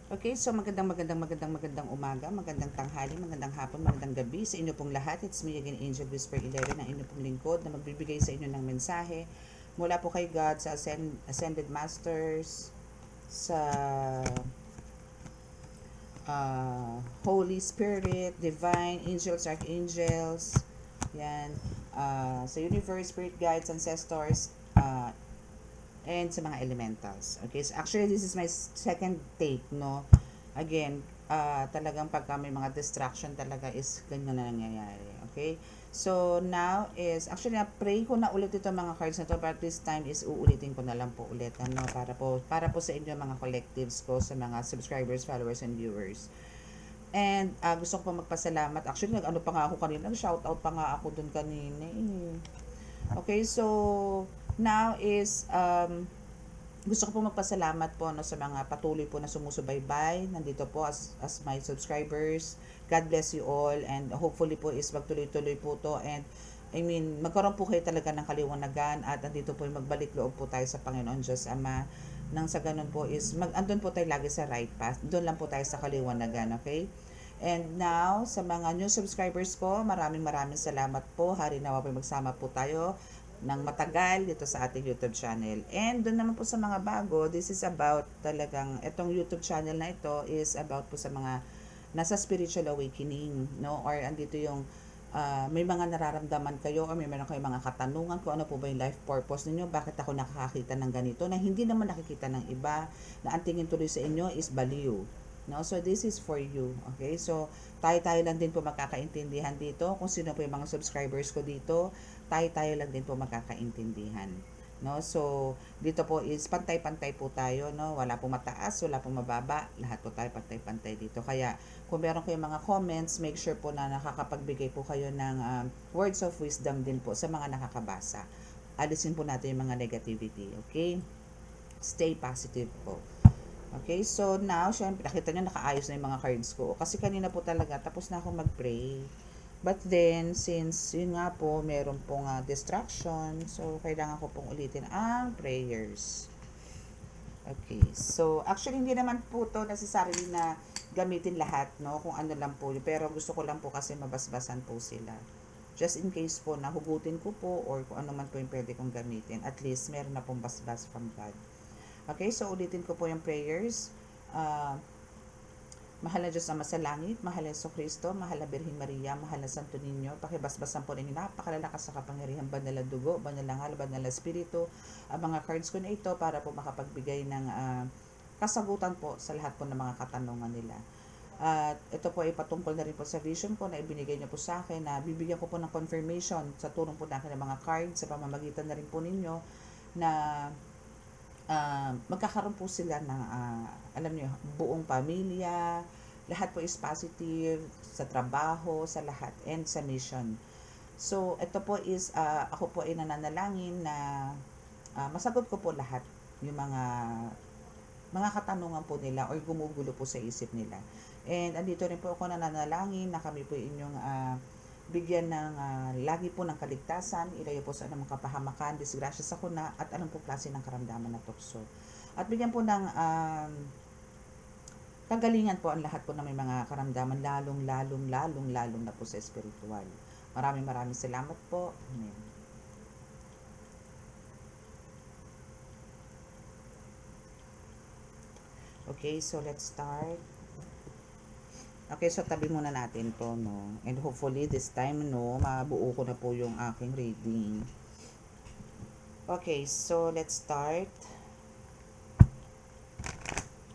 Okay, so magandang umaga, magandang tanghali, magandang hapon, magandang gabi sa inyo pong lahat. It's me again, Angel Whisper 11, ang inyo pong lingkod na magbibigay sa inyo ng mensahe mula po kay God sa Ascended Masters, sa Holy Spirit, Divine, Angels, Archangels, yan, sa Universe, Spirit Guides, Ancestors, and sa mga elementals. Okay, so actually this is my second take, no? Again, talagang pagka may mga distraction talaga is ganyan na nangyayari. Okay? So now is actually na-pray ko na ulit ito mga cards na to, but this time is uulitin ko na lang po ulit, ano, para po sa inyo mga collectives ko, sa mga subscribers, followers and viewers. And gusto ko pa magpasalamat. Actually, nag-ano pa nga ako kanina, nag-shoutout pa nga ako dun kanina eh. Okay, so now is gusto ko po magpasalamat po, no, sa mga patuloy po na sumusubaybay. Nandito po as my subscribers. God bless you all, and hopefully po is magtuloy-tuloy po to, and I mean, magkaroon po kayo talaga ng kaliwanagan, at nandito po yung magbalik loob po tayo sa Panginoon Diyos Ama. Nang sa ganun po is andun po tayo lagi sa right path. Doon lang po tayo sa kaliwanagan, okay? And now, sa mga new subscribers ko, maraming salamat po. Hari nawa po magsama po tayo ng matagal dito sa ating YouTube channel. And doon naman po sa mga bago, this is about talagang, itong YouTube channel na ito is about po sa mga nasa spiritual awakening, no? Or andito yung may mga nararamdaman kayo, or may meron kayong mga katanungan kung ano po ba yung life purpose ninyo, bakit ako nakakakita ng ganito na hindi naman nakikita ng iba, na ang tingin tuloy sa inyo is baliw. No? So, this is for you. Okay? So, tayo-tayo lang din po magkakaintindihan dito. Kung sino po yung mga subscribers ko dito, tayo-tayo lang din po magkakaintindihan. No? So, dito po is pantay-pantay po tayo. No? Wala po mataas, wala po mababa. Lahat po tayo pantay-pantay dito. Kaya, kung meron kayong mga comments, make sure po na nakakapagbigay po kayo ng words of wisdom din po sa mga nakakabasa. Alisin po natin yung mga negativity. Okay? Stay positive po. Okay, so now, syempre, nakita nyo nakaayos na yung mga cards ko. Kasi kanina po talaga, tapos na ako mag-pray. But then, since yun nga po, meron pong distraction, so kailangan ko pong ulitin ang prayers. Okay, so actually hindi naman po to necessarily na gamitin lahat, no? Kung ano lang po, pero gusto ko lang po kasi mabasbasan po sila. Just in case po na hugutin ko po, or kung ano man po yung pwede kong gamitin, at least meron na pong basbas from God. Okay, so ulitin ko po yung prayers. Mahal na Diyos Ama sa langit, mahal na Yesu Kristo, mahal na Birhen Maria, mahal na Santo Niño, pakibasbasan po ninyo napakalalakas sa kapangyarihan, banal na dugo, banal na ngal, banal na espiritu, ang mga cards ko na ito para po makapagbigay ng kasagutan po sa lahat po ng mga katanungan nila. At ito po ay patungkol na rin po sa vision po na ibinigay niyo po sa akin, na bibigyan ko po ng confirmation sa tulong po ng akin ng mga cards, sa pamamagitan na rin po ninyo na magkakaroon po sila ng alam niyo, buong pamilya, lahat po is positive sa trabaho, sa lahat, and sa mission. So ito po is ako po ay nananalangin na masagot ko po lahat yung mga katanungan po nila or gumugulo po sa isip nila. And andito rin po ako nananalangin na kami po inyong bigyan ng lagi po ng kaligtasan, ilayo po sa anumang kapahamakan, disgrasya sa kuna, at anong po klase ng karamdaman na tukso. At bigyan po ng kagalingan po ang lahat po ng may mga karamdaman, lalong na po sa espiritual. Maraming salamat po. Amen. Okay, so let's start. Okay, so tabi muna natin to, no? And hopefully this time, no, mabuo ko na po yung aking reading. Okay, so let's start.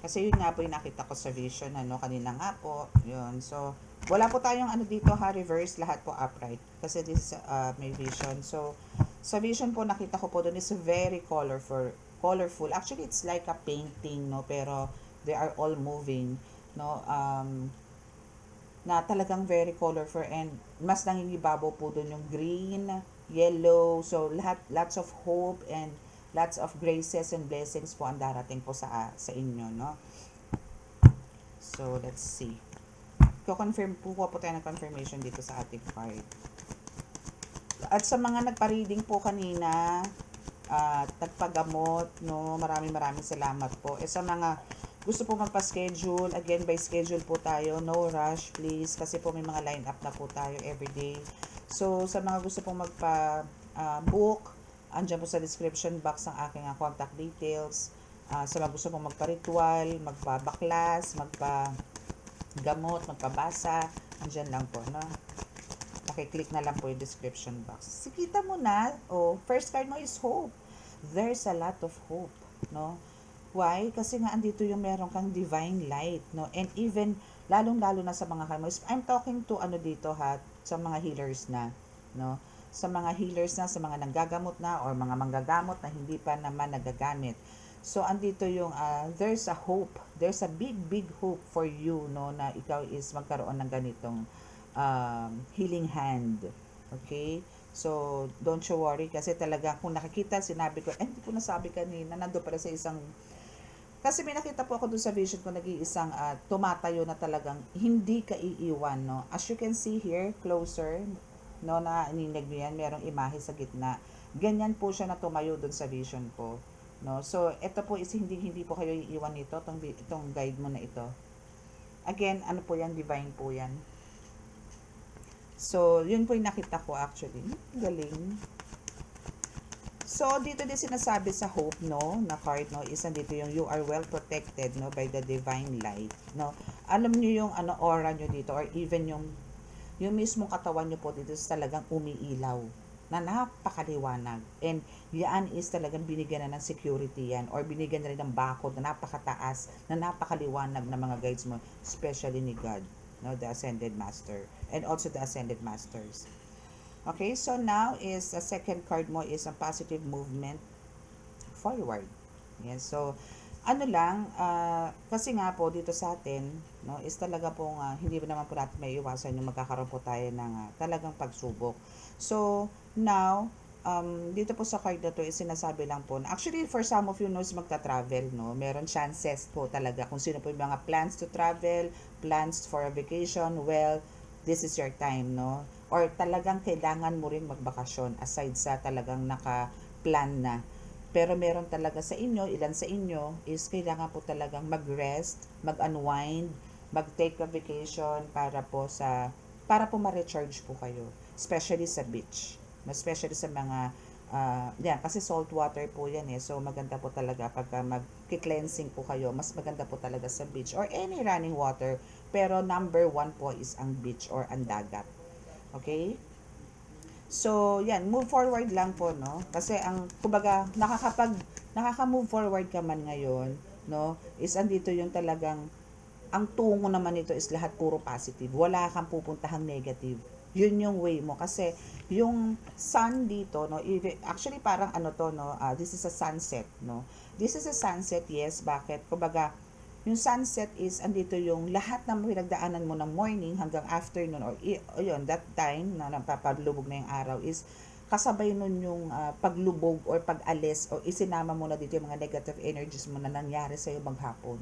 Kasi yun nga po yung nakita ko sa vision, ano, kanina nga po, yun. So, wala po tayong ano dito ha, reverse, lahat po upright. Kasi this is may vision. So, sa vision po, nakita ko po doon is very colorful. Actually, it's like a painting, no, pero they are all moving, no, na talagang very colorful, and mas nangingibabaw po doon yung green, yellow, so lots of hope and lots of graces and blessings po ang darating po sa inyo, no? So, let's see. Ko-confirm po tayo ng confirmation dito sa ating card. At sa mga nagpa-reading po kanina, at nagpagamot, no, maraming salamat po. Sa mga gusto po magpa-schedule, again, by schedule po tayo. No rush, please. Kasi po may mga line up na po tayo everyday. So, sa mga gusto pong magpa-book, andyan po sa description box ang aking contact details. Sa mga gusto pong magpa-ritual, magpa-baklas, magpa-gamot, magpabasa, andyan lang po, no? Pakiclick na lang po yung description box. Sikita mo na, first card mo is hope. There's a lot of hope, no? Why? Kasi nga andito yung meron kang divine light, no? And even, lalong-lalo na sa mga karmos, I'm talking to dito sa mga healers na, no? Sa mga healers na, sa mga nanggagamot na, or mga manggagamot na hindi pa naman nagagamit. So, andito yung, there's a hope. There's a big, big hope for you, no? Na ikaw is magkaroon ng ganitong healing hand. Okay? So, don't you worry kasi talaga kung nakikita, sinabi ko, hindi ko nasabi kanina, nando para sa isang, kasi may nakita po ako dun sa vision ko, nag-iisang tumatayo na talagang hindi ka iiwan, no? As you can see here, closer, no, na ininig nyo yan, merong imahe sa gitna. Ganyan po siya na tumayo dun sa vision ko. No? So, ito po is hindi po kayo iiwan nito, itong guide mo na ito. Again, ano po yan, divine po yan. So, yun po yung nakita ko actually. Galing. So, dito din sinasabi sa hope, no, na card, no, is nandito yung you are well protected, no, by the divine light, no. Alam niyo yung aura niyo dito, or even yung mismong katawan niyo po dito is talagang umiilaw na napakaliwanag. And yan is talagang binigyan na ng security yan, or binigyan na rin ng bakod na napakataas, na napakaliwanag na mga guides mo, especially ni God, no, the Ascended Master, and also the Ascended Masters. Okay, so now is the second card mo is a positive movement forward. Yan, so ano lang, kasi nga po dito sa atin, no, is talaga pong hindi naman po natin may iwasan yung magkakaroon po tayo ng talagang pagsubok. So now, dito po sa card na to is sinasabi lang po na actually for some of you knows magta-travel, no, meron chances po talaga kung sino po yung mga plans to travel, plans for a vacation, well, this is your time, no? Or talagang kailangan mo rin magbakasyon aside sa talagang naka-plan na. Pero meron talaga sa inyo, ilan sa inyo is kailangan po talagang mag-rest, mag-unwind, mag-take a vacation para po ma-recharge po kayo, especially sa beach. Especially sa mga yan, kasi salt water po yan so maganda po talaga pagka mag-cleansing po kayo, mas maganda po talaga sa beach or any running water, pero number one po is ang beach or ang dagat. Okay? So, yan, move forward lang po, no? Kasi ang, kumbaga, nakaka-move forward ka man ngayon, no? Is andito yung talagang, ang tungo naman nito is lahat puro positive. Wala kang pupuntahang negative. Yun yung way mo. Kasi, yung sun dito, no? Actually, parang to, no? This is a sunset, no? This is a sunset, yes. Bakit? Kumbaga, yung sunset is andito yung lahat ng pinagdaanan mo ng morning hanggang afternoon or yun, that time na napapalubog na yung araw is kasabay nun yung paglubog or pag-alis o isinama mo na dito yung mga negative energies mo na nangyari sa'yo maghapon.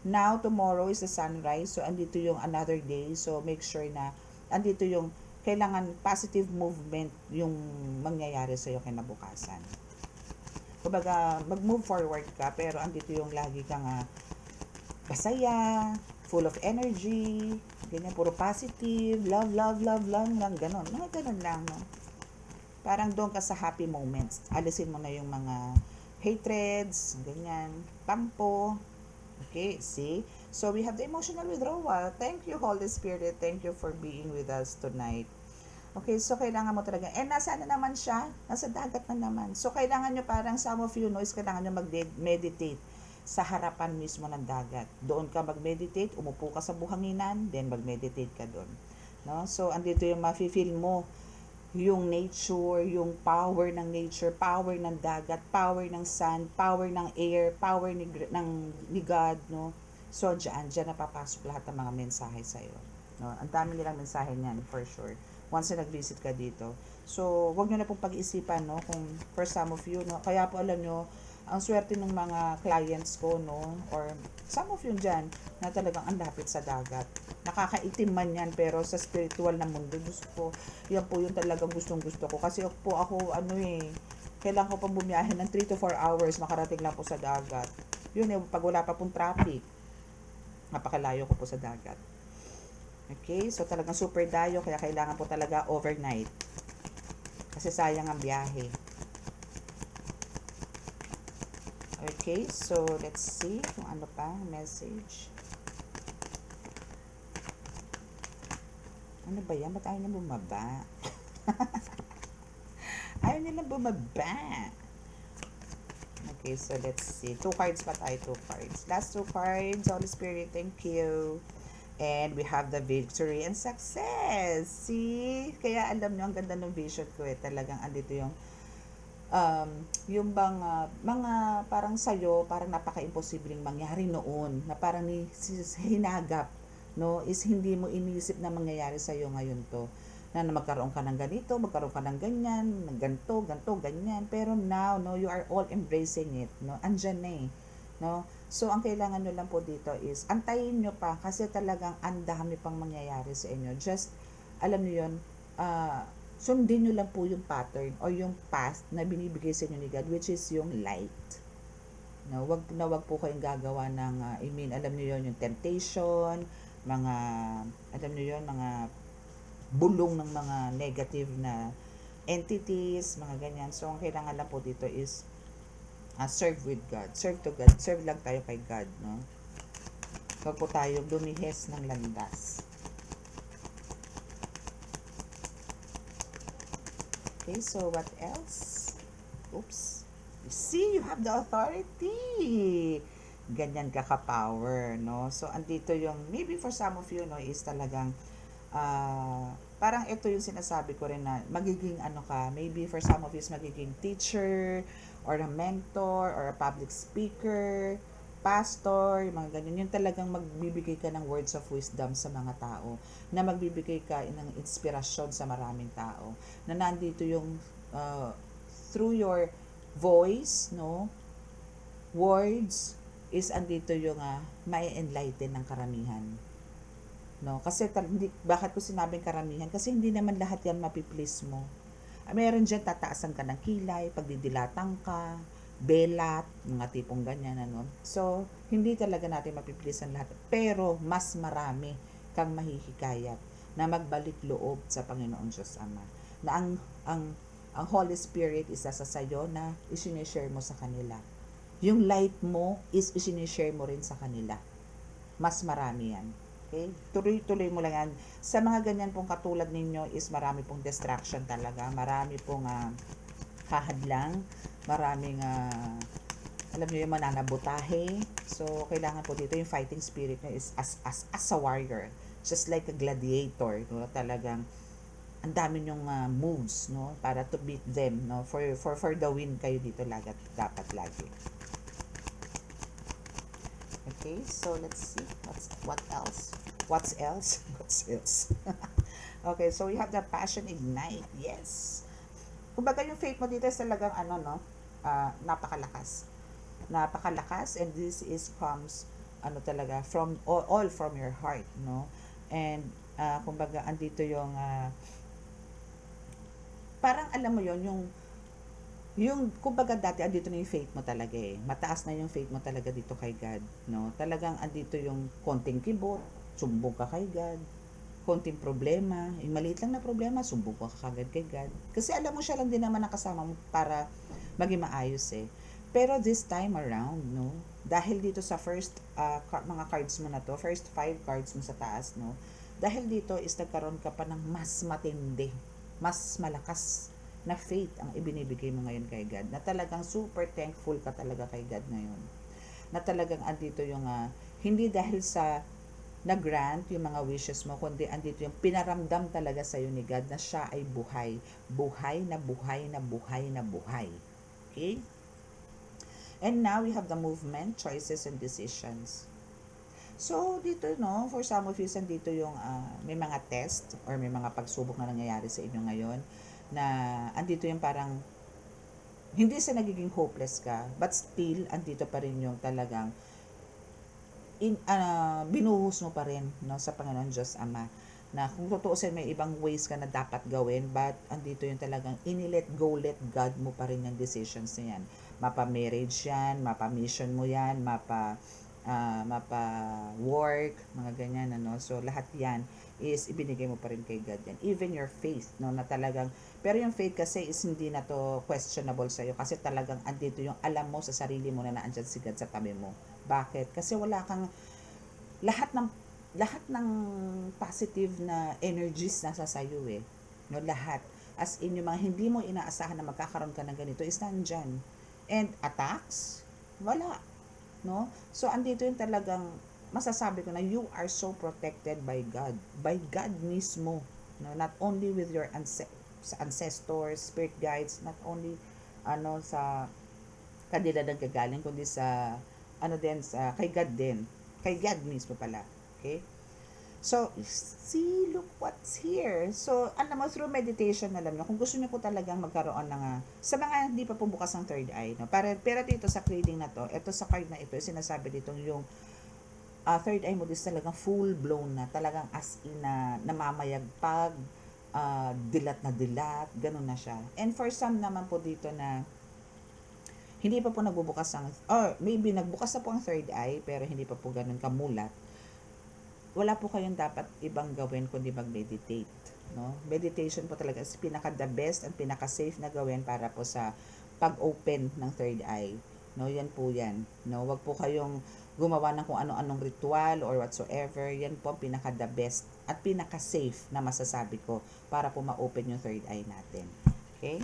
Now, tomorrow is the sunrise. So, andito yung another day. So, make sure na andito yung kailangan positive movement yung mangyayari sa'yo kinabukasan. Kumbaga, mag-move forward ka pero andito yung lagi kang masaya, full of energy, ganyan, puro positive, love, love, love, love lang, ganon. Mga ganon lang, no? Parang doon ka sa happy moments. Alisin mo na yung mga hatreds, ganyan, tampo. Okay, see? So, we have the emotional withdrawal. Thank you, Holy Spirit. Thank you for being with us tonight. Okay, so kailangan mo talaga. Nasa naman siya? Nasa dagat na naman. So, kailangan nyo parang some of you know is kailangan nyo mag-meditate sa harapan mismo ng dagat. Doon ka mag-meditate, umupo ka sa buhanginan, then mag-meditate ka doon. No? So, andito yung mafe-feel mo yung nature, yung power ng nature, power ng dagat, power ng sun, power ng air, power ni God, no? So, dyan napapasok lahat ng mga mensahe sa'yo. No? Ang dami nilang mensahe niyan, for sure. Once na nag-visit ka dito. So, wag nyo na pong pag-isipan, no? Kung for some of you, no? Kaya po alam nyo, ang swerte ng mga clients ko, no, or some of yun dyan, na talagang ang lapit sa dagat. Nakakaitim man yan, pero sa spiritual na mundo, gusto ko, yan po yung talagang gustong gusto ko. Kasi po ako, kailangan ko pang bumiyahe ng 3 to 4 hours, makarating lang po sa dagat. Yun pag wala pa pong traffic. Napakalayo ko po sa dagat. Okay, so talagang super dayo, kaya kailangan po talaga overnight. Kasi sayang ang biyahe. Okay, so let's see kung ano pa message. Ano ba yan? Ba't ayaw na bumaba? Ayaw nila bumaba. Okay, so let's see. 2 cards pa tayo, 2 cards. Last 2 cards, Holy Spirit, thank you. And we have the victory and success. See? Kaya alam nyo, ang ganda ng vision ko eh. Talagang andito yung bang mga parang sa'yo, parang napaka-imposibleng mangyari noon, na parang hinagap, no, is hindi mo inisip na mangyayari sa'yo ngayon to, na magkaroon ka ng ganito, magkaroon ka ng ganyan, ng ganito, ganyan, pero now, no, you are all embracing it, no, andyan na eh, no, so ang kailangan nyo lang po dito is, antayin nyo pa, kasi talagang ang dami pang mangyayari sa inyo, just, alam nyo yun, sundin nyo lang po yung pattern or yung path na binibigay sa inyo ni God, which is yung light. No, wag po kayong gagawa ng alam niyo yon, yung temptation, mga alam niyo yon, mga bulong ng mga negative na entities, mga ganyan. So ang kailangan lang po dito is serve with God. Serve to God. Serve lang tayo kay God, no? Wag po tayo lumihes ng landas. Okay, so what else? Oops. You see, you have the authority. Ganyan ka ka-power, no? So, andito yung, maybe for some of you, no, is talagang, parang ito yung sinasabi ko rin na magiging ano ka, maybe for some of you is magiging teacher, or a mentor, or a public speaker, pastor, yung mga ganyan. Yung talagang magbibigay ka ng words of wisdom sa mga tao, na magbibigay ka ng inspirasyon sa maraming tao, na nandito yung through your voice, no, words, is andito yung may enlighten ng karamihan, no, kasi bakit ko sinabing karamihan, kasi hindi naman lahat yan mapiplease mo. Meron dyan tataasan ka ng kilay, pagdidilatan ka, belat, mga tipong ganyan, ano. So, hindi talaga natin mapiplease ang lahat. Pero, mas marami kang mahihikayat na magbalik loob sa Panginoon Diyos Ama. Na ang Holy Spirit isa sa sayo na isinishare mo sa kanila. Yung light mo is isinishare mo rin sa kanila. Mas marami yan. Okay? Tuloy-tuloy mo lang yan. Sa mga ganyan pong katulad ninyo is marami pong distraction talaga. Marami pong hahadlang. Maraming alam niyo yung mananabutahe. So, kailangan po dito yung fighting spirit nyo is as a warrior. Just like a gladiator. No? Talagang ang dami nyong moves, no, para to beat them, no, for the win kayo dito dapat lagi. Okay, so let's see what else. What's else? Okay, so we have the passion ignite. Yes. Kumbaga yung faith mo dito is talagang ano, no, napakalakas. Napakalakas, and this is comes ano talaga from all from your heart, no. And kumbaga andito yung parang alam mo yon, yung kumbaga dati andito na yung faith mo talaga eh. Mataas na yung faith mo talaga dito kay God, no? Talagang andito yung konting kibot, sumbong ka kay God. Konting problema, yung maliit lang na problema, sumbong ka kagad kay God. Kasi alam mo siya lang din naman nakasama mo para maging maayos eh. Pero this time around, no? Dahil dito sa first mga cards mo na to, first 5 cards mo sa taas, no? Dahil dito is nagkaroon ka pa ng mas matindi, mas malakas na faith ang ibinibigay mo ngayon kay God, na talagang super thankful ka talaga kay God ngayon, na talagang andito yung hindi dahil sa na-grant yung mga wishes mo, kundi andito yung pinaramdam talaga sa'yo ni God na siya ay buhay, buhay na buhay na buhay na buhay. Okay? And now we have the movement, choices, and decisions. So, dito, no, for some of you, dito yung may mga test or may mga pagsubok na nangyayari sa inyo ngayon, na andito yung parang hindi sa nagiging hopeless ka, but still andito pa rin yung talagang binuhos mo pa rin, no, sa Panginoon Diyos Ama, na kung tutuusin may ibang ways ka na dapat gawin, but andito yung talagang let God mo pa rin yung decisions na yan. Mapa-marriage yan, mapa-mission mo yan, mapa work, mga ganyan, ano. So, lahat yan is ibinigay mo pa rin kay God yan. Even your faith, no, na talagang, pero yung faith kasi is hindi na to questionable sa'yo kasi talagang andito yung alam mo sa sarili mo na naandyan si God sa tabi mo. Bakit? Kasi wala kang, lahat ng, lahat ng positive na energies nasa sayo eh. No, lahat. As in, yung mga hindi mo inaasahan na magkakaroon ka ng ganito is nandyan. And attacks, wala. No? So, andito yung talagang masasabi ko na you are so protected by God. By God mismo. No? Not only with your ancestors, spirit guides, not only sa kanila nagkagaling, kundi sa din, sa kay God din. Kay God mismo pala. Okay? So, see, look what's here. So, alam mo, through meditation, alam nyo, kung gusto nyo po talagang magkaroon ng, sa mga hindi pa po bukas ang third eye, no? Pero dito sa reading na to, ito sa card na ito, sinasabi dito yung third eye mo is talagang full blown na, talagang as in na namamayagpag, dilat na dilat, ganun na siya. And for some naman po dito na hindi pa po nagbubukas ang, or maybe nagbukas na po ang third eye, pero hindi pa po ganun kamulat, wala po kayong dapat ibang gawin kundi mag-meditate, no? Meditation po talaga is pinaka the best and pinaka safe na gawin para po sa pag-open ng third eye, no? Yan po yan, no? Wag po kayong gumawa ng kung ano-anong ritual or whatsoever. Yan po pinaka the best at pinaka safe na masasabi ko para po ma-open yung third eye natin. Okay?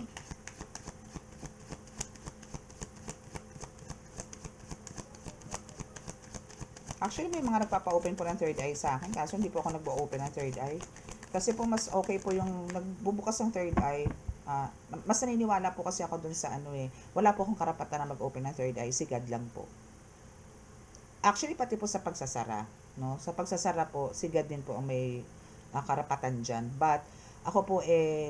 Actually, may mga nagpapa-open po ng third eye sa akin, kaso hindi po ako nagbo-open ng third eye. Kasi po mas okay po yung nagbubukas ng third eye. Mas naniniwala po kasi ako dun sa wala po akong karapatan na mag-open ng third eye, si God lang po. Actually, pati po sa pagsasara, no? Sa pagsasara po, si God din po ang may karapatan dyan. But, ako po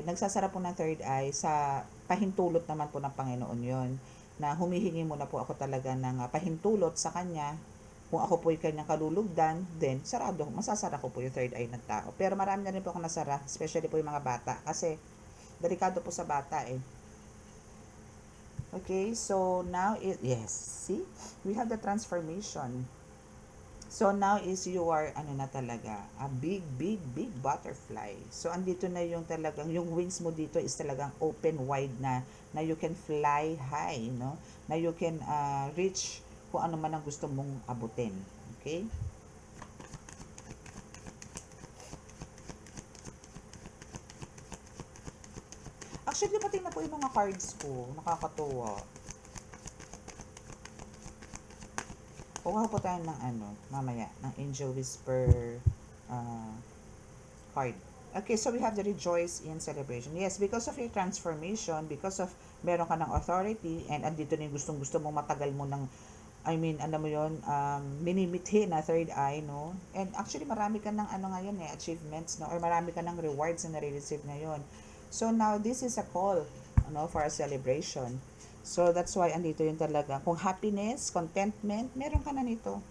nagsasara po ng third eye sa pahintulot naman po ng Panginoon yon, na humihingi muna po ako talaga ng pahintulot sa Kanya. Kung ako po yung kanyang kalulugdan, then masasara ko po yung third eye ng tao. Pero marami na rin po ako nasara, especially po yung mga bata. Kasi, delikado po sa bata eh. Okay, so now, yes, see? We have the transformation. So now is you are, na talaga, a big, big, big butterfly. So andito na yung talagang, yung wings mo dito is talagang open wide na you can fly high, no? Na you can reach kung ano man ang gusto mong abutin. Okay? Actually, pati na po yung mga cards ko. Nakakatuwa. Kuha po tayo ng mamaya, ng Angel Whisper card. Okay, so we have the rejoice in celebration. Yes, because of your transformation, because of meron ka ng authority, and andito na yung gustong-gusto mo, matagal mo ng alam mo yon, minimithi na third eye, no? And actually, marami ka ng ngayon achievements, no? Or marami ka ng rewards na nare-receive ngayon. So now, this is a call, for a celebration. So that's why andito yung talaga. Kung happiness, contentment, meron ka na nito.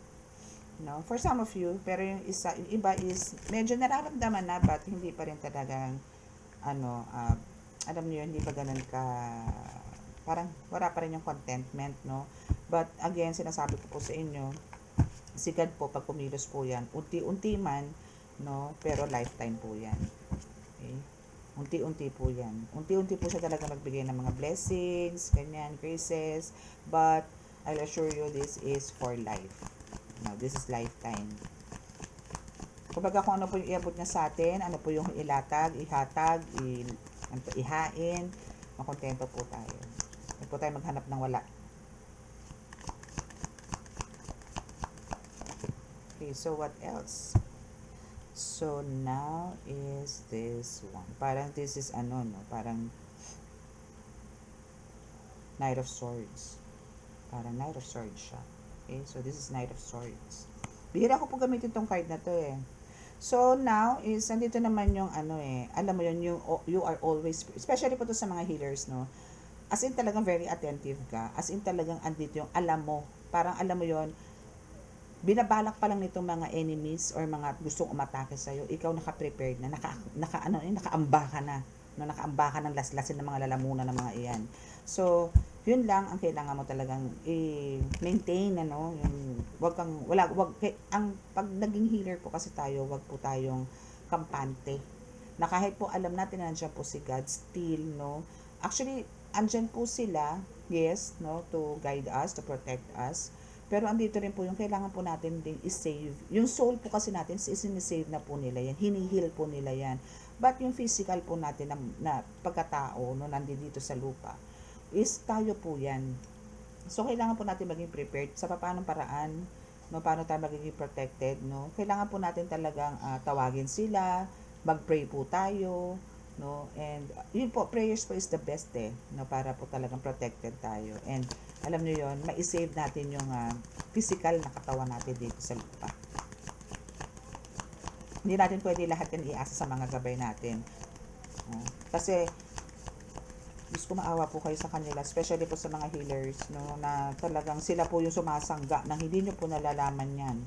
No? For some of you, pero yung iba is medyo nararamdaman na, but hindi pa rin talagang, alam niyo, hindi pa ganun ka, parang wala pa rin yung contentment, no? But again, sinasabi ko po sa inyo, si God po, pag kumilos po yan, unti-unti man, no? Pero lifetime po yan. Okay? Unti-unti po yan. Unti-unti po siya talaga magbigay ng mga blessings, ganyan, graces, but I'll assure you, this is for life. Now, this is lifetime. Kumbaga kung ano po yung iabot niya sa atin, ano po yung ihatag, ihain, makontento po tayo. Huwag po tayo maghanap ng wala. Okay, so what else? So now is this one. Parang this is parang Knight of Swords. Parang Knight of Swords siya. Okay, so this is Knight of Swords. Bihira ko po gamitin tong card na to eh. So now is nandito naman yung alam mo yun, yung you are always, especially po to sa mga healers, no? As in talagang very attentive ka. As in talagang andito yung alam mo. Parang alam mo yun, binabalak pa lang nitong mga enemies or mga gustong umatake sa iyo, ikaw naka-prepared na, nakaamba ka na, no, nakaamba ka ng laslasin ng mga lalamunan ng mga iyan. So, Yun lang ang kailangan mo talagang i-maintain, ano, yung wag kang wala wag ang pag naging healer po kasi tayo, wag po tayong kampante. Na kahit po alam natin na nandiyan po si God still, no. Actually, andyan po sila, yes, no, to guide us, to protect us. Pero andito rin po yung kailangan po natin din i-save. Yung soul po kasi natin is save na po nila yan. Hinihil po nila yan. But yung physical po natin na pagkatao, no, nandito sa lupa, is tayo po yan. So, kailangan po natin maging prepared sa paanong paraan, no, paano tayo magiging protected, no. Kailangan po natin talagang tawagin sila, mag-pray po tayo, no, and yun po, prayers po is the best no, para po talagang protected tayo. And alam niyo yon, ma-save natin yung physical na katawan natin dito sa lupa. Hindi natin pwede lahat yan iasa sa mga gabay natin. Kasi Diyos ko, maawa po kayo sa kanila, especially po sa mga healers, no, na talagang sila po yung sumasangga nang hindi nyo po nalalaman yan.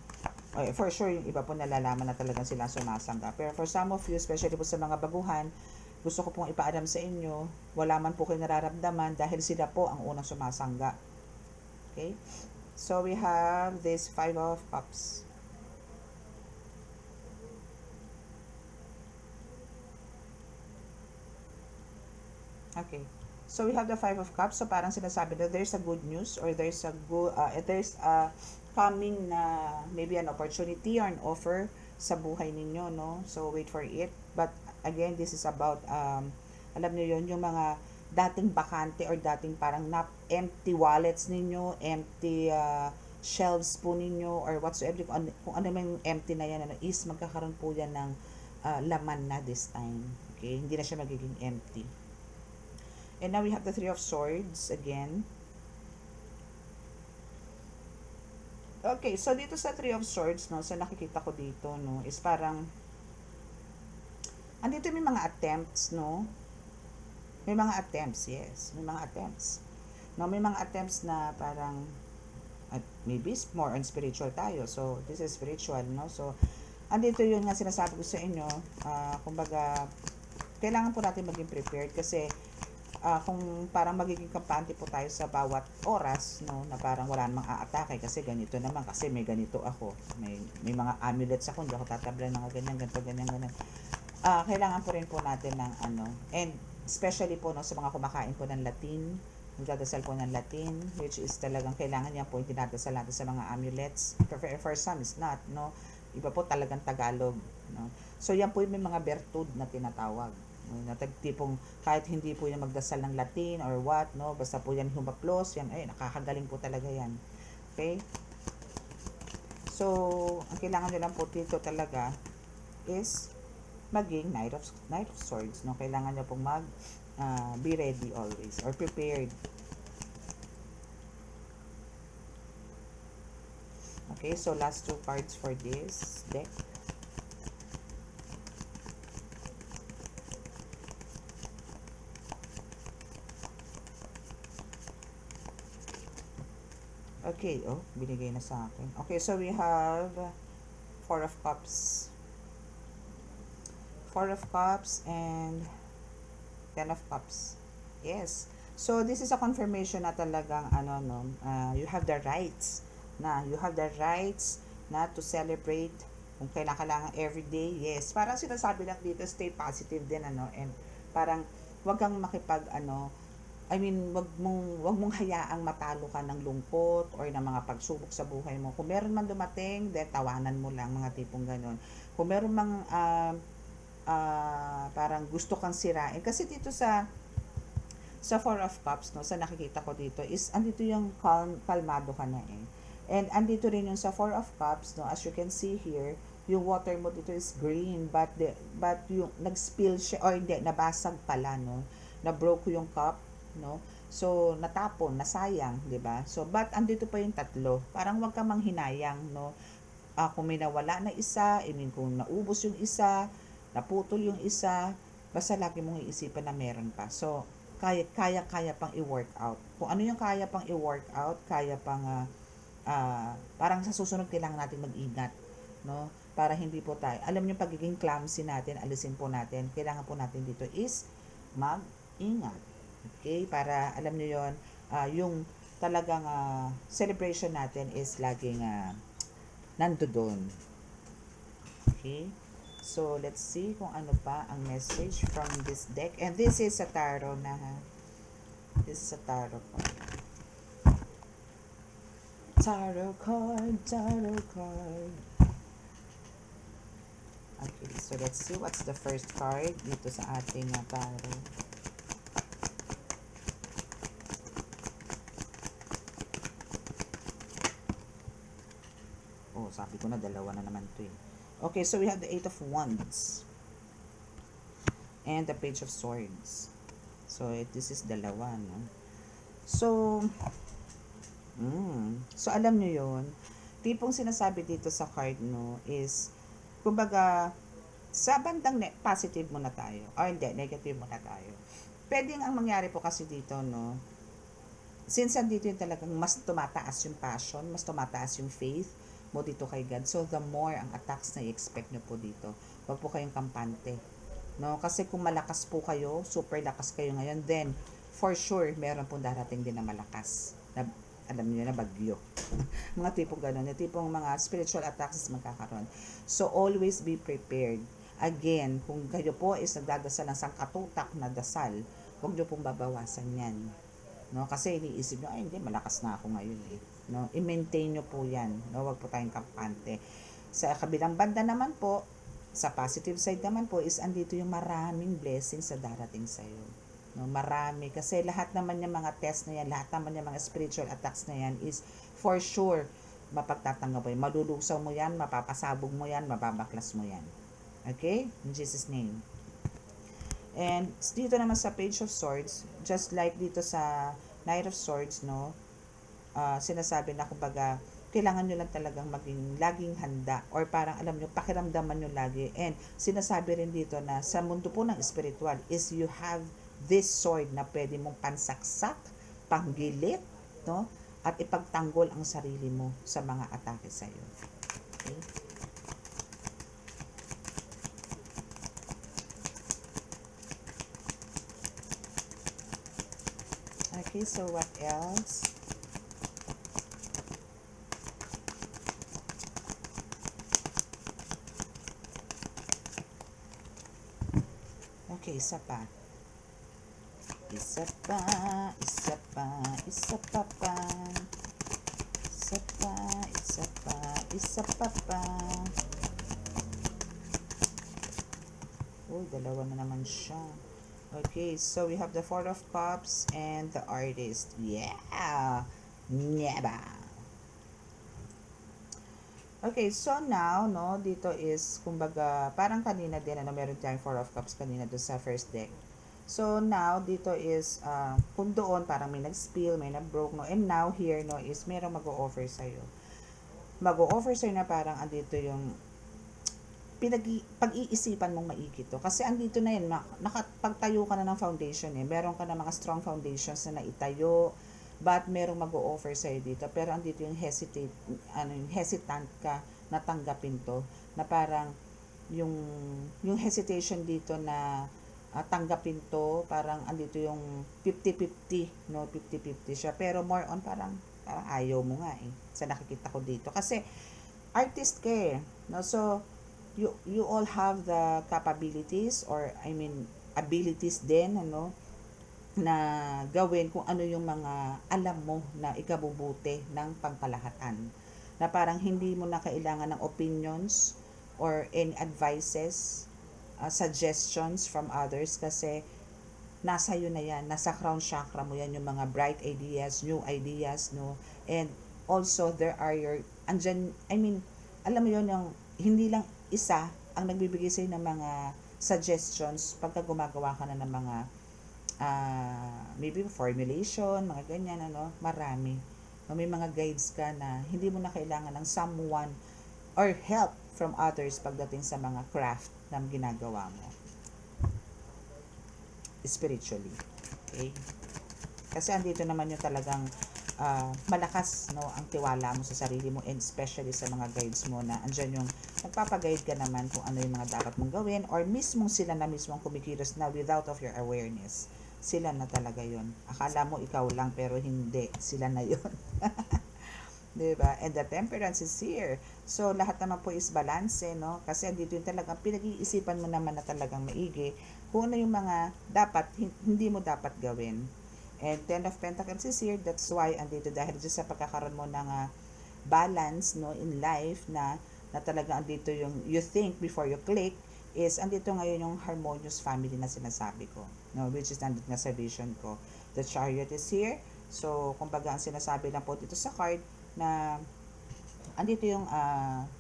For sure, yung iba po nalalaman na talagang sila sumasangga. Pero for some of you, especially po sa mga baguhan, gusto ko pong ipaalam sa inyo, wala man po kayo nararamdaman dahil sila po ang unang sumasangga. Okay? So, we have this 5 of Cups. Okay. So, we have the 5 of Cups. So, parang sinasabi na there's a good news or there's a coming na maybe an opportunity or an offer sa buhay ninyo, no? So, wait for it. But, again, this is about, alam niyo yon, yung mga dating bakante or dating parang empty wallets ninyo, empty shelves po ninyo or whatsoever, kung ano man yung empty na yan, ano, is magkakaroon po yan ng laman na this time. Okay? Hindi na siya magiging empty. And now we have the 3 of Swords again. Okay, so dito sa 3 of Swords, no, sa nakikita ko dito, no, is parang andito may mga attempts, no. May mga attempts, yes. May mga attempts. No, may mga attempts na parang maybe more on spiritual tayo. So, this is spiritual, no. So, andito yun nga sinasabi ko sa inyo, kumbaga, kailangan po natin maging prepared kasi kung parang magiging kampante po tayo sa bawat oras, no, na parang wala namang aatake kasi ganito naman, kasi may ganito ako, may mga amulets ako, hindi ako tatablan ng ganyan, ganito, ganyan, ganyan. Kailangan po rin po natin ng ano, and especially po, no, sa mga kumakain po ng Latin, nagdadasal po ng Latin, which is talagang kailangan niya po yung dinadasal natin sa mga amulets. For some is not, no, iba po talagang Tagalog, no. So yan po yung may mga bertud na tinatawag, na tipong kahit hindi po yan magdasal ng Latin or what, no, basta po yan humaplos, yan, ay, nakakagaling po talaga yan. Okay? So, ang kailangan nyo lang po dito talaga is maging Knight of Swords, no. Kailangan nyo pong be ready always or prepared. Okay, so last 2 cards for this deck. Okay, oh, binigay na sa akin. Okay, so we have 4 of Cups. 4 of Cups and 10 of Cups. Yes. So, this is a confirmation na talagang, ano, no, you have the rights na to celebrate kung kailangan everyday. Yes. Parang sinasabi lang dito, stay positive din, ano, and parang wag kang wag mong hayaang matalo ka ng lungkot or ng mga pagsubok sa buhay mo. Kung meron man dumating, then tawanan mo lang, mga tipong ganon. Kung meron mang parang gusto kang sirain. Kasi dito sa 4 of Cups, no, sa nakikita ko dito, is andito yung kalmado ka na eh. And andito rin yung sa 4 of Cups, no, as you can see here, yung water mo dito is green, but yung nag-spill siya, or hindi, nabasag pala, no, na-broke yung cup, no? So, natapon, nasayang, 'di ba? So, but andito pa yung tatlo. Parang wag kang manghinayang, no? Kung may nawala na isa, kung naubos yung isa, naputol yung isa, basta lagi mong iisipan na meron pa. So, kaya pang i-work out. Kung ano yung kaya pang i-work out, kaya pang parang sa susunod kailangan natin mag-ingat, no? Para hindi po tayo, alam niyo pagiging clumsy natin, alisin po natin. Kailangan po natin dito is mag-ingat. Okay? Para alam niyo yon, yung talagang celebration natin is laging nandoon. Okay? So, let's see kung ano pa ang message from this deck. And this is a tarot na ha. This is a tarot card. Tarot card, tarot card. Okay, so let's see what's the first card dito sa ating tarot. Oh, sabi ko na dalawa na naman to eh. Okay, so we have the Eight of Wands and the Page of Swords. So, this is dalawa, no? So, so alam nyo yun, tipong sinasabi dito sa card, no, is, kumbaga, sa bandang positive muna tayo, or hindi, negative muna tayo. Pwedeng ang mangyari po kasi dito, no, since andito yung talagang mas tumataas yung passion, mas tumataas yung faith mo dito kay God, so the more ang attacks na i-expect nyo po dito, wag po kayong kampante. No, kasi kung malakas po kayo, super lakas kayo ngayon, then for sure meron pong darating din na malakas. Na, alam niyo na bagyo. Mga tipong gano'n, yung tipong mga spiritual attacks magkakaroon. So always be prepared. Again, kung kayo po is nagdadasal ng sangkatutak na dasal, huwag niyo pong babawasan 'yan. No, kasi iniisip niyo, ay hindi, malakas na ako ngayon eh. No, i-maintain niyo po 'yan. No, huwag po tayong kampante. Sa kabilang banda naman po, sa positive side naman po is andito yung maraming blessings sa darating sa iyo. No, marami kasi lahat naman yung mga test na yan, lahat naman yung mga spiritual attacks na yan is for sure mapagtatanggap mo yan. Malulusaw mo yan, mapapasabog mo yan, mababaklas mo yan. Okay? In Jesus name. And dito naman sa Page of Swords, just like dito sa Knight of Swords, no, sinasabi na kumbaga, kailangan nyo lang talagang maging laging handa or parang alam nyo, pakiramdaman nyo lagi. And sinasabi rin dito na sa mundo po ng spiritual is you have this sword na pwede mong pansaksak, panggilit, no? At ipagtanggol ang sarili mo sa mga atake sa iyo. Okay? Okay, so what else? Okay, isa pa. Isa pa, isa pa, isa pa pa. Isa pa, isa pa, isa pa pa. Uy, dalawa na naman siya. Okay, so we have the Four of Cups and the Artist. Yeah! Never! Okay, so now, no, dito is, kumbaga, parang kanina din, meron tayong Four of Cups kanina doon sa first deck. So, now, dito is, kung doon, parang may nag-spill, may nag-broke, no, and now, here, no, is, merong mag-o-offer sa'yo. Mag-o-offer sa'yo na parang, andito yung, pag-iisipan mong maigi to. Kasi andito na yun, nakapagtayo ka na ng foundation eh. Meron ka na mga strong foundations na naitayo, but merong mag-o-offer sa'yo dito. Pero andito yung hesitant ka na tanggapin to. Na parang, yung hesitation dito na tanggapin to, parang andito yung 50-50, no? 50-50 siya. Pero more on parang ayaw mo nga eh. Sa nakikita ko dito. Kasi, artist ka eh. No? So, you all have the capabilities or I mean abilities din ano na gawin kung ano yung mga alam mo na ikabubuti ng pangkalahatan na parang hindi mo na kailangan ng opinions or any advices, suggestions from others kasi nasa iyo na yan, nasa crown chakra mo yan yung mga bright ideas, new ideas, no, and also there are your andyan, I mean alam mo yun yung hindi lang isa ang nagbibigay sa'yo ng mga suggestions pagka gumagawa ka na ng mga maybe formulation, mga ganyan, ano, marami. May mga guides ka na hindi mo na kailangan ng someone or help from others pagdating sa mga craft na ginagawa mo. Spiritually. Okay? Kasi andito naman yung talagang malakas no ang tiwala mo sa sarili mo and especially sa mga guides mo na andyan yung nagpapaguide ka naman kung ano yung mga dapat mong gawin or mismong sila na mismong kumikilos na without of your awareness sila na talaga yon. Akala mo ikaw lang, pero hindi, sila na yon. Diba? And the temperance is here. So, lahat naman po is balance, no? Kasi andito yung talagang pinag-iisipan mo naman na talagang maigi kung ano yung mga dapat, hindi mo dapat gawin. And Ten of Pentacles is here. That's why andito, dahil dyan sa pagkakaroon mo ng balance, no, in life, na talaga andito yung you think before you click, is andito ngayon yung harmonious family na sinasabi ko, no, which is nandito nga sa vision ko. The Chariot is here. So, kumbaga ang sinasabi lang po dito sa card, na andito yung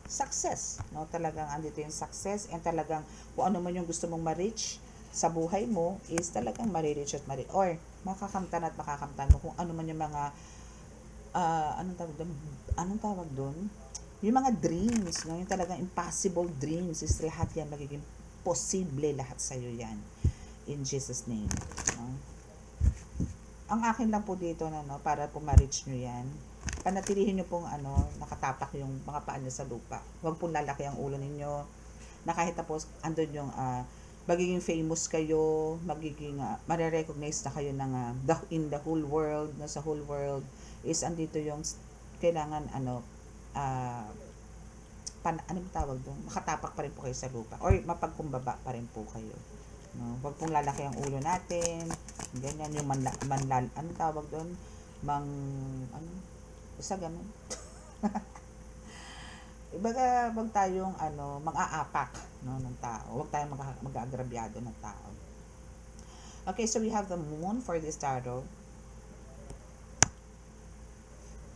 success, no? Talagang andito yung success, and talagang kung ano man yung gusto mong ma-reach sa buhay mo is talagang ma-reach at or makakamtan at makakamtan mo kung ano man yung mga anong tawag doon, yung mga dreams, no? Yung talagang impossible dreams is lahat yan magiging posible, lahat sa iyo yan, in Jesus name, no? Ang akin lang po dito, no, para po ma-reach nyo yan, panatilihin nyo pong nakatapak yung mga paa nyo sa lupa. Huwag pong lalaki ang ulo ninyo, na kahit tapos andun yung magiging famous kayo, magiging mare-recognize na kayo ng in the whole world, no, sa whole world is andito yung kailangan anong tawag doon, makatapak pa rin po kayo sa lupa, or mapagkumbaba pa rin po kayo, no? Huwag pong lalaki ang ulo natin, ganyan yung anong tawag doon, isa ganun. Ibaga, wag tayong mag-aapak, no, ng tao. Wag tayong mag-aagrabyado ng tao. Okay, so we have the moon for this tarot.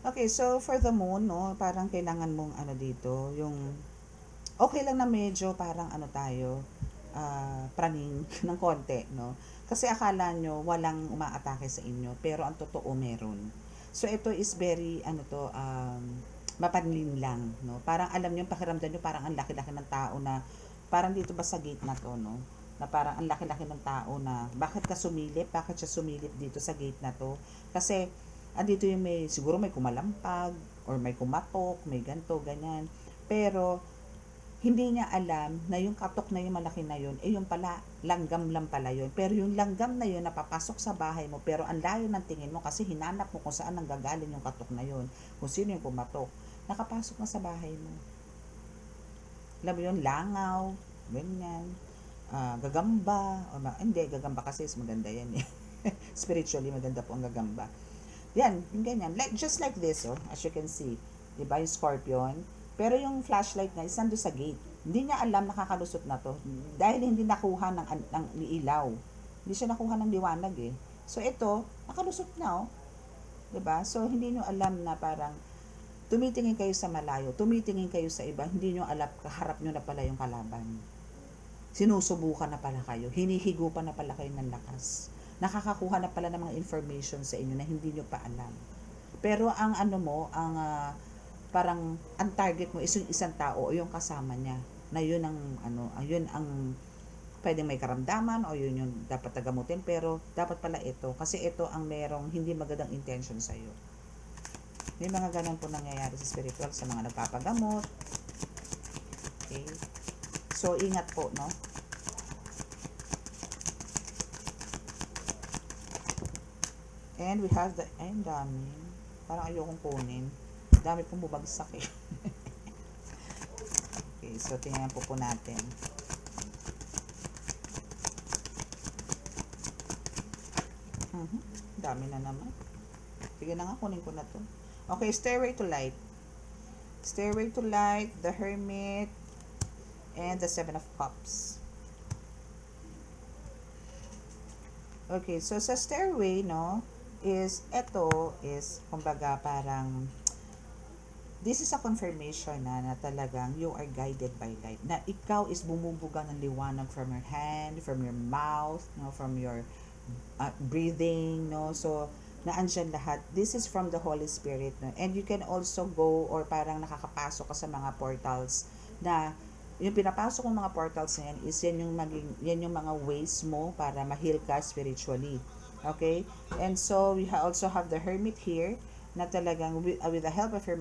Okay, so for the moon, no, parang kailangan mong dito, yung okay lang na medyo parang tayo, praning ng konti, no? Kasi akala nyo walang umaatake sa inyo, pero ang totoo meron. So ito is very mapanlin lang, no? Parang alam nyo, pakiramdam nyo parang ang laki-laki ng tao na parang dito ba sa gate na to, no? Na parang ang laki-laki ng tao na bakit siya sumilip dito sa gate na to? Kasi andito yung siguro may kumalampag or may kumatok, may ganto, ganyan. Pero hindi niya alam na yung katok na yung malaki na yun, yung pala, langgam lang pala yun. Pero yung langgam na yun, napapasok sa bahay mo, pero ang layo ng tingin mo kasi hinanap mo kung saan nanggagaling yung katok na yun, kung sino yung pumatok, nakapasok na sa bahay mo. Alam mo yun, langaw, ganyan, gagamba, hindi, gagamba kasi is maganda yan eh. Spiritually, maganda po ang gagamba. Yan, yung ganyan. Just like this, as you can see. Diba, yung scorpion, pero yung flashlight na is nandun sa gate. Hindi niya alam nakakalusot na to. Dahil hindi nakuha ng ilaw. Hindi siya nakuha ng liwanag eh. So ito, nakalusot na Diba? So hindi niyo alam na parang tumitingin kayo sa malayo, tumitingin kayo sa iba, hindi niyo alam, kaharap niyo na pala yung kalaban. Sinusubukan na pala kayo, hinihigupan na pala kayo ng lakas. Nakakakuha na pala ng mga information sa inyo na hindi niyo pa alam. Pero ang parang ang target mo is yung isang tao o yung kasama niya, na yun ang yun ang pwedeng may karamdaman o yun yung dapat tagamutin, pero dapat pala ito kasi ito ang merong hindi magandang intention sa iyo. May mga ganun po nangyayari sa spiritual, sa mga nagpapagamot. Okay, so ingat po, no? And we have dami, parang ayokong kunin, dami pong bubagsak eh. Okay, so tingnan po natin. Dami na naman. Sige na nga, kunin ko na to. Okay, Stairway to Light. Stairway to Light, the Hermit, and the Seven of Cups. Okay, so sa Stairway, no, is kumbaga parang this is a confirmation na talagang you are guided by light, na ikaw is bumubuga ng liwanag from your hand, from your mouth, no, from your breathing, no, so naandyan lahat. This is from the Holy Spirit, no, and you can also go or parang nakakapasok ka sa mga portals na yung pinapasok ng mga portals na yan is yan yung mga ways mo para ma-heal ka spiritually. Okay? And so, we also have the Hermit here na talagang with the help of your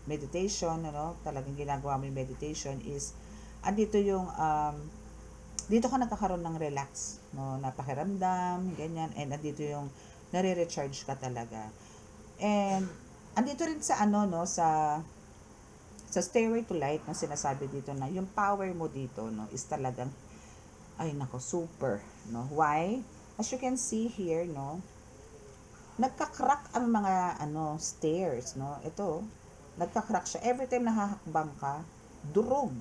meditation, talagang ginagawa mo yung meditation is andito yung dito ka nagkakaroon ng relax, no, na pakiramdam, ganyan, and andito yung nare-recharge ka talaga. And andito rin sa ano, no, sa Stairway to Light na sinasabi dito na yung power mo dito, no, is talagang, ay nako, super, no. Why? As you can see here, no, nagka-crack ang mga ano stairs, no. Ito, nagka-crack siya every time nahahakbang ka, durog,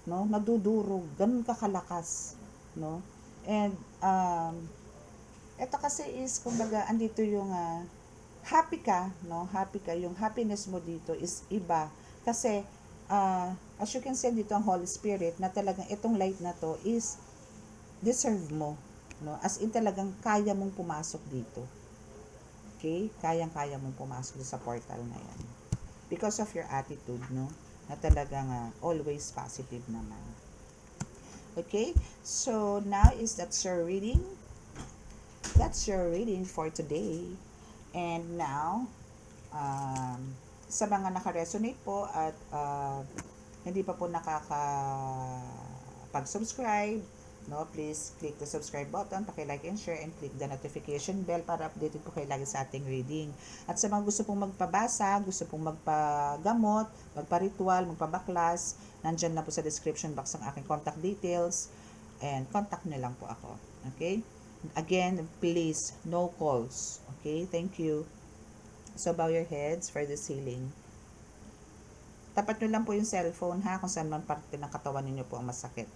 no, nadudurog, ganun kakalakas, no. And ito kasi is kumbaga andito yung happy ka, no, happy ka, yung happiness mo dito is iba kasi as you can see dito ang Holy Spirit na talagang itong light na to is deserve mo, no, as in talagang kaya mong pumasok dito. Okay? Kayang-kaya mong pumasok sa portal na yan. Because of your attitude, no? Na talagang always positive naman. Okay? So, now is that's your reading. That's your reading for today. And now, sa mga naka-resonate po at hindi pa po nakaka-pag-subscribe, no, please click the subscribe button, paki-like and share, and click the notification bell para updated po kayo lagi sa ating reading. At sa mga gusto pong magpabasa, gusto pong magpagamot, magpa-ritual, magpabaklas, nandyan na po sa description box ang aking contact details, and contact nyo lang po ako. Okay? Again, please, no calls. Okay? Thank you. So, bow your heads for this healing. Tapat nyo lang po yung cellphone ha, kung saan man parte ng katawan ninyo po ang masakit.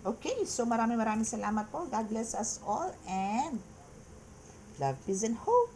Okay, so maraming salamat po. God bless us all and love, peace, and hope.